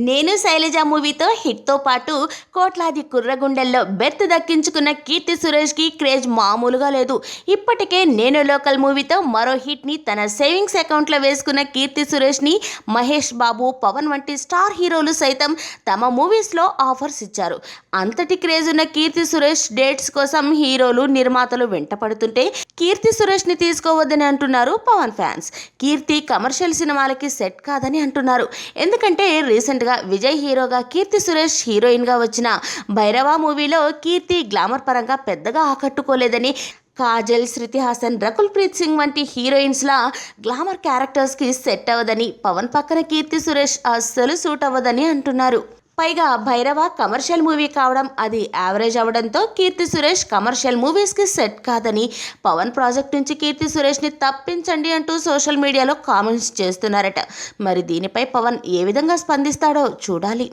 నేను శైలజ మూవీతో హిట్తో పాటు కోట్లాది కుర్రగుండెల్లో బెర్త్ దక్కించుకున్న కీర్తి సురేష్కి క్రేజ్ మామూలుగా లేదు. ఇప్పటికే నేను లోకల్ మూవీతో మరో హిట్ని తన సేవింగ్స్ అకౌంట్లో వేసుకున్న కీర్తి సురేష్ని మహేష్ బాబు, పవన్ వంటి స్టార్ హీరోలు సైతం తమ మూవీస్లో ఆఫర్స్ ఇచ్చారు. అంతటి క్రేజ్ ఉన్న కీర్తి సురేష్ డేట్స్ కోసం హీరోలు, నిర్మాతలు వెంటపడుతుంటే కీర్తి సురేష్ని తీసుకోవద్దని అంటున్నారు పవన్ ఫ్యాన్స్. కీర్తి కమర్షియల్ సినిమాలకి సెట్ కాదని అంటున్నారు. ఎందుకంటే రీసెంట్గా విజయ్ హీరోగా కీర్తి సురేష్ హీరోయిన్గా వచ్చిన భైరవ మూవీలో కీర్తి గ్లామర్ పరంగా పెద్దగా ఆకట్టుకోలేదని, కాజల్, శృతి హాసన్, రకుల్ ప్రీత్ సింగ్ వంటి హీరోయిన్స్లా గ్లామర్ క్యారెక్టర్స్కి సెట్ అవ్వదని, పవన్ పక్కన కీర్తి సురేష్ అస్సలు సూట్ అవ్వదని అంటున్నారు. పైగా భైరవ కమర్షియల్ మూవీ కావడం, అది యావరేజ్ అవ్వడంతో కీర్తి సురేష్ కమర్షియల్ మూవీస్కి సెట్ కాదని, పవన్ ప్రాజెక్ట్ నుంచి కీర్తి సురేష్ని తప్పించండి అంటూ సోషల్ మీడియాలో కామెంట్స్ చేస్తున్నారట. మరి దీనిపై పవన్ ఏ విధంగా స్పందిస్తాడో చూడాలి.